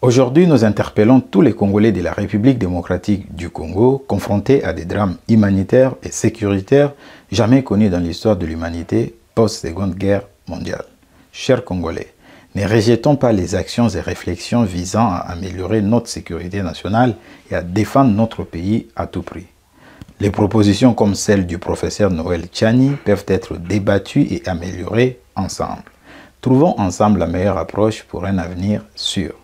Aujourd'hui, nous interpellons tous les Congolais de la République démocratique du Congo confrontés à des drames humanitaires et sécuritaires jamais connus dans l'histoire de l'humanité post-Seconde Guerre mondiale. Chers Congolais, ne rejetons pas les actions et réflexions visant à améliorer notre sécurité nationale et à défendre notre pays à tout prix. Les propositions comme celle du professeur Noël Tchani peuvent être débattues et améliorées ensemble. Trouvons ensemble la meilleure approche pour un avenir sûr.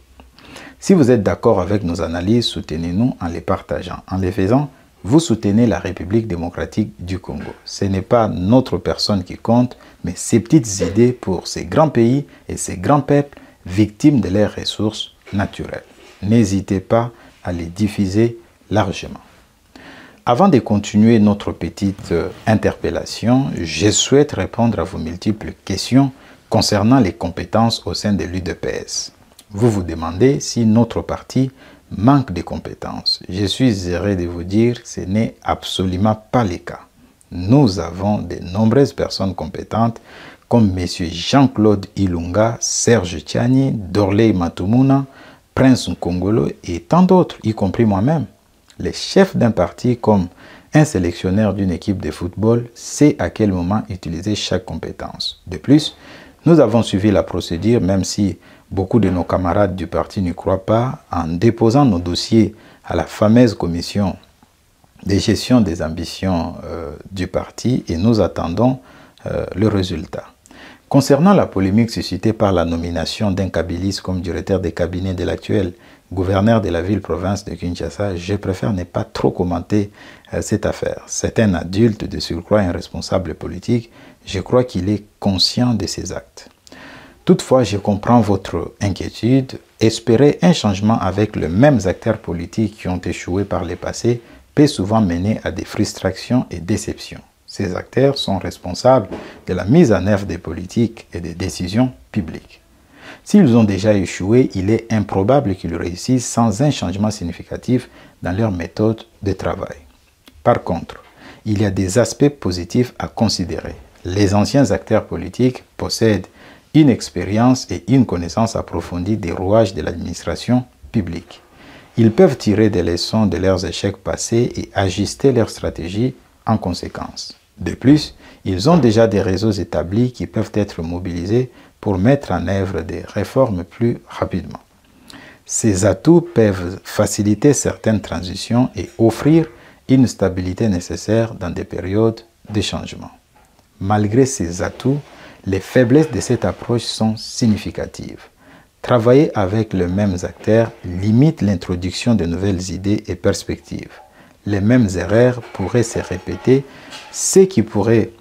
Si vous êtes d'accord avec nos analyses, soutenez-nous en les partageant. En les faisant, vous soutenez la République démocratique du Congo. Ce n'est pas notre personne qui compte, mais ces petites idées pour ces grands pays et ces grands peuples victimes de leurs ressources naturelles. N'hésitez pas à les diffuser largement. Avant de continuer notre petite interpellation, je souhaite répondre à vos multiples questions concernant les compétences au sein de l'UDPS. Vous vous demandez si notre parti manque de compétences. Je suis heureux de vous dire que ce n'est absolument pas le cas. Nous avons de nombreuses personnes compétentes comme M. Jean-Claude Ilunga, Serge Tchani, Dorley Matumuna, Prince Nkongolo et tant d'autres, y compris moi-même. Les chefs d'un parti comme un sélectionneur d'une équipe de football sait à quel moment utiliser chaque compétence. De plus, nous avons suivi la procédure, même si beaucoup de nos camarades du parti n'y croient pas, en déposant nos dossiers à la fameuse commission de gestion des ambitions du parti et nous attendons le résultat. Concernant la polémique suscitée par la nomination d'un kabiliste comme directeur des cabinets de l'actuel gouverneur de la ville-province de Kinshasa, je préfère ne pas trop commenter cette affaire. C'est un adulte, de surcroît un responsable politique. Je crois qu'il est conscient de ses actes. Toutefois, je comprends votre inquiétude. Espérer un changement avec les mêmes acteurs politiques qui ont échoué par le passé peut souvent mener à des frustrations et déceptions. Ces acteurs sont responsables de la mise en œuvre des politiques et des décisions publiques. S'ils ont déjà échoué, il est improbable qu'ils réussissent sans un changement significatif dans leur méthode de travail. Par contre, il y a des aspects positifs à considérer. Les anciens acteurs politiques possèdent une expérience et une connaissance approfondie des rouages de l'administration publique. Ils peuvent tirer des leçons de leurs échecs passés et ajuster leur stratégie en conséquence. De plus, ils ont déjà des réseaux établis qui peuvent être mobilisés pour mettre en œuvre des réformes plus rapidement. Ces atouts peuvent faciliter certaines transitions et offrir une stabilité nécessaire dans des périodes de changement. Malgré ces atouts, les faiblesses de cette approche sont significatives. Travailler avec les mêmes acteurs limite l'introduction de nouvelles idées et perspectives. Les mêmes erreurs pourraient se répéter, ce qui pourrait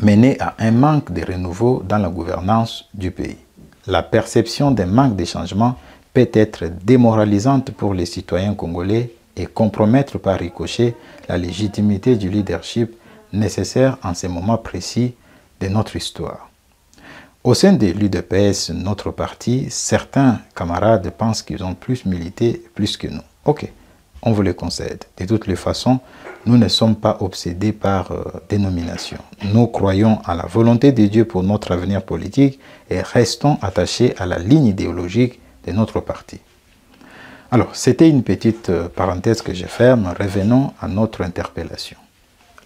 mener à un manque de renouveau dans la gouvernance du pays. La perception d'un manque de changement peut être démoralisante pour les citoyens congolais et compromettre par ricochet la légitimité du leadership nécessaire en ces moments précis de notre histoire. Au sein de l'UDPS, notre parti, certains camarades pensent qu'ils ont plus milité plus que nous. Ok, on vous le concède. De toutes les façons, nous ne sommes pas obsédés par des nominations. Nous croyons à la volonté de Dieu pour notre avenir politique et restons attachés à la ligne idéologique de notre parti. Alors, c'était une petite parenthèse que je ferme. Revenons à notre interpellation.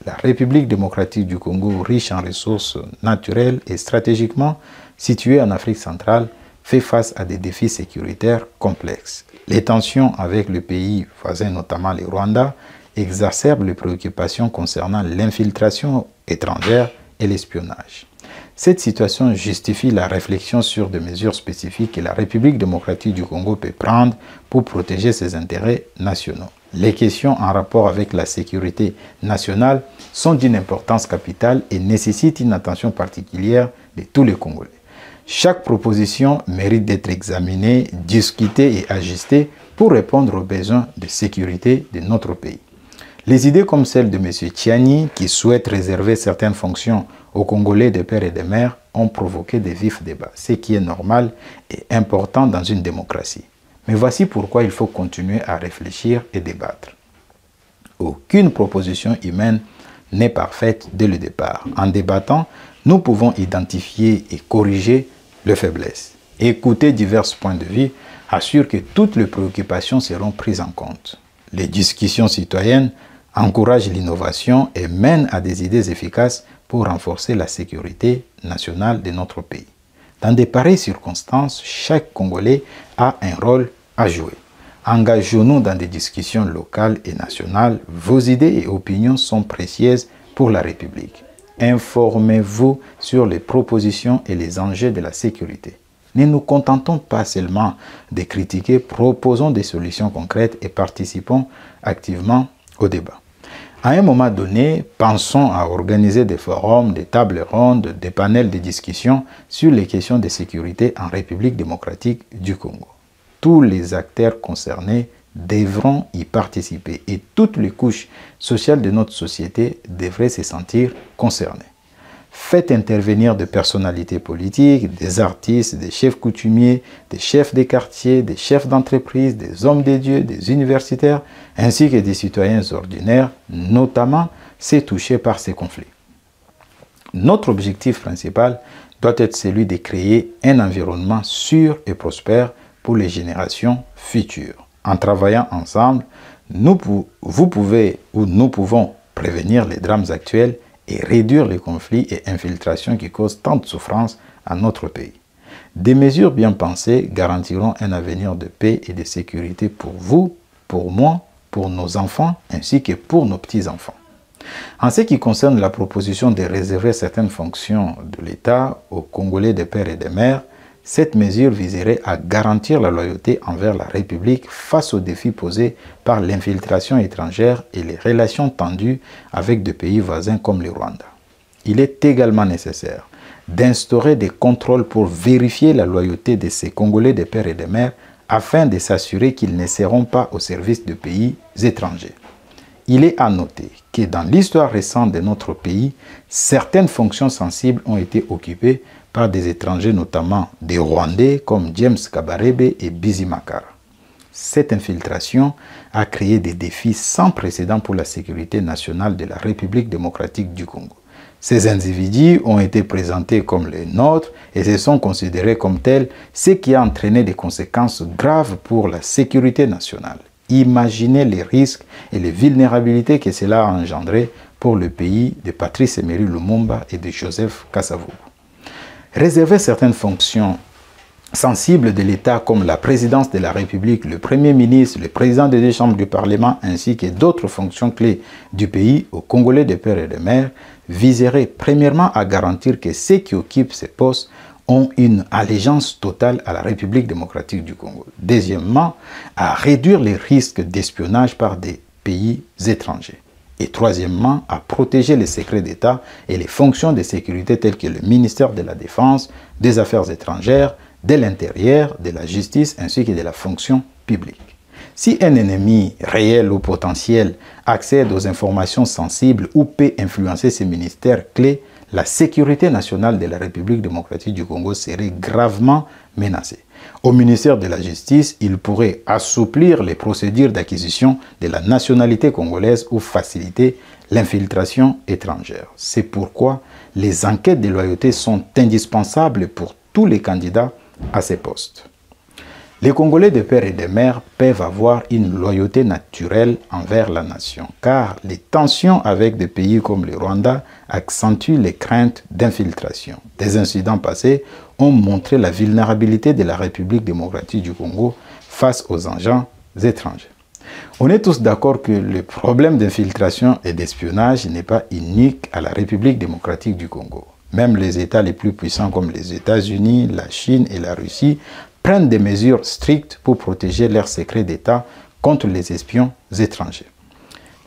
La République démocratique du Congo, riche en ressources naturelles et stratégiquement située en Afrique centrale, fait face à des défis sécuritaires complexes. Les tensions avec le pays voisin, notamment le Rwanda, exacerbent les préoccupations concernant l'infiltration étrangère et l'espionnage. Cette situation justifie la réflexion sur des mesures spécifiques que la République démocratique du Congo peut prendre pour protéger ses intérêts nationaux. Les questions en rapport avec la sécurité nationale sont d'une importance capitale et nécessitent une attention particulière de tous les Congolais. Chaque proposition mérite d'être examinée, discutée et ajustée pour répondre aux besoins de sécurité de notre pays. Les idées comme celle de M. Tchani, qui souhaite réserver certaines fonctions aux Congolais de père et de mère, ont provoqué de vifs débats, ce qui est normal et important dans une démocratie. Mais voici pourquoi il faut continuer à réfléchir et débattre. Aucune proposition humaine n'est parfaite dès le départ. En débattant, nous pouvons identifier et corriger les faiblesses, écouter divers points de vue assure que toutes les préoccupations seront prises en compte. Les discussions citoyennes encouragent l'innovation et mènent à des idées efficaces pour renforcer la sécurité nationale de notre pays. Dans de pareilles circonstances, chaque Congolais a un rôle à jouer. Engageons-nous dans des discussions locales et nationales. Vos idées et opinions sont précieuses pour la République. Informez-vous sur les propositions et les enjeux de la sécurité. Ne nous contentons pas seulement de critiquer, proposons des solutions concrètes et participons activement au débat. À un moment donné, pensons à organiser des forums, des tables rondes, des panels de discussion sur les questions de sécurité en République démocratique du Congo. Tous les acteurs concernés devront y participer et toutes les couches sociales de notre société devraient se sentir concernées. Faites intervenir des personnalités politiques, des artistes, des chefs coutumiers, des chefs des quartiers, des chefs d'entreprise, des hommes de Dieu, des universitaires, ainsi que des citoyens ordinaires, notamment ceux touchés par ces conflits. Notre objectif principal doit être celui de créer un environnement sûr et prospère pour les générations futures. En travaillant ensemble, vous pouvez ou nous pouvons prévenir les drames actuels et réduire les conflits et infiltrations qui causent tant de souffrance à notre pays. Des mesures bien pensées garantiront un avenir de paix et de sécurité pour vous, pour moi, pour nos enfants, ainsi que pour nos petits-enfants. En ce qui concerne la proposition de réserver certaines fonctions de l'État aux Congolais des pères et des mères, cette mesure viserait à garantir la loyauté envers la République face aux défis posés par l'infiltration étrangère et les relations tendues avec des pays voisins comme le Rwanda. Il est également nécessaire d'instaurer des contrôles pour vérifier la loyauté de ces Congolais des pères et des mères afin de s'assurer qu'ils ne seront pas au service de pays étrangers. Il est à noter que dans l'histoire récente de notre pays, certaines fonctions sensibles ont été occupées par des étrangers, notamment des Rwandais comme James Kabarebe et Bizi Makara. Cette infiltration a créé des défis sans précédent pour la sécurité nationale de la République démocratique du Congo. Ces individus ont été présentés comme les nôtres et se sont considérés comme tels, ce qui a entraîné des conséquences graves pour la sécurité nationale. Imaginez les risques et les vulnérabilités que cela a engendré pour le pays de Patrice Emery Lumumba et de Joseph Kasavubu. Réserver certaines fonctions sensibles de l'État comme la présidence de la République, le Premier ministre, le président des deux chambres du Parlement ainsi que d'autres fonctions clés du pays aux Congolais de père et de mère viserait premièrement à garantir que ceux qui occupent ces postes ont une allégeance totale à la République démocratique du Congo. Deuxièmement, à réduire les risques d'espionnage par des pays étrangers. Et troisièmement, à protéger les secrets d'État et les fonctions de sécurité telles que le ministère de la Défense, des Affaires étrangères, de l'Intérieur, de la Justice ainsi que de la fonction publique. Si un ennemi réel ou potentiel accède aux informations sensibles ou peut influencer ces ministères clés, la sécurité nationale de la République démocratique du Congo serait gravement menacée. Au ministère de la Justice, il pourrait assouplir les procédures d'acquisition de la nationalité congolaise ou faciliter l'infiltration étrangère. C'est pourquoi les enquêtes de loyauté sont indispensables pour tous les candidats à ces postes. Les Congolais de père et de mère peuvent avoir une loyauté naturelle envers la nation, car les tensions avec des pays comme le Rwanda accentuent les craintes d'infiltration. Des incidents passés ont montré la vulnérabilité de la République démocratique du Congo face aux agents étrangers. On est tous d'accord que le problème d'infiltration et d'espionnage n'est pas unique à la République démocratique du Congo. Même les États les plus puissants comme les États-Unis, la Chine et la Russie prennent des mesures strictes pour protéger leurs secrets d'État contre les espions étrangers.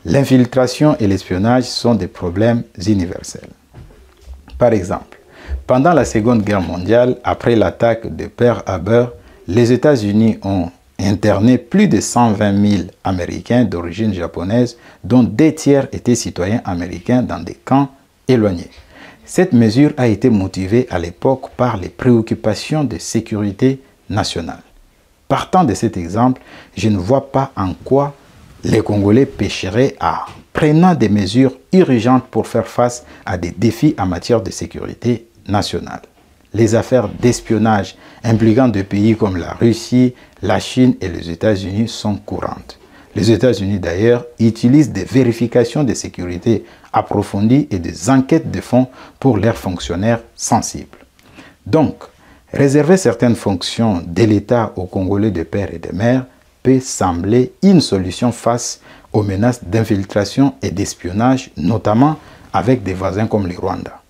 L'infiltration et l'espionnage sont des problèmes universels. Par exemple, pendant la Seconde Guerre mondiale, après l'attaque de Pearl Harbor, les États-Unis ont interné plus de 120 000 Américains d'origine japonaise, dont 2 tiers étaient citoyens américains dans des camps éloignés. Cette mesure a été motivée à l'époque par les préoccupations de sécurité nationale. Partant de cet exemple, je ne vois pas en quoi les Congolais pécheraient à prenant des mesures urgentes pour faire face à des défis en matière de sécurité nationale. les affaires d'espionnage impliquant des pays comme la Russie, la Chine et les États-Unis sont courantes. Les États-Unis d'ailleurs utilisent des vérifications de sécurité approfondies et des enquêtes de fonds pour leurs fonctionnaires sensibles. Donc, réserver certaines fonctions de l'État aux Congolais de père et de mère peut sembler une solution face aux menaces d'infiltration et d'espionnage, notamment avec des voisins comme le Rwanda.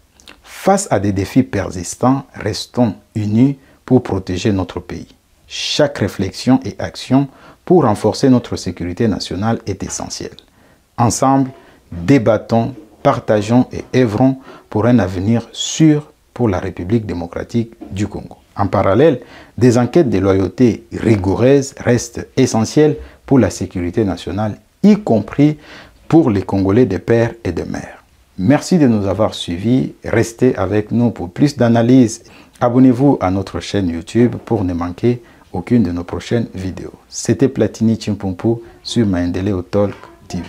Face à des défis persistants, restons unis pour protéger notre pays. Chaque réflexion et action pour renforcer notre sécurité nationale est essentielle. Ensemble, débattons, partageons et œuvrons pour un avenir sûr pour la République démocratique du Congo. En parallèle, des enquêtes de loyauté rigoureuses restent essentielles pour la sécurité nationale, y compris pour les Congolais de père et de mère. Merci de nous avoir suivis. Restez avec nous pour plus d'analyses. Abonnez-vous à notre chaîne YouTube pour ne manquer aucune de nos prochaines vidéos. C'était Platini Chimpumpu sur Maendeleo Talk TV.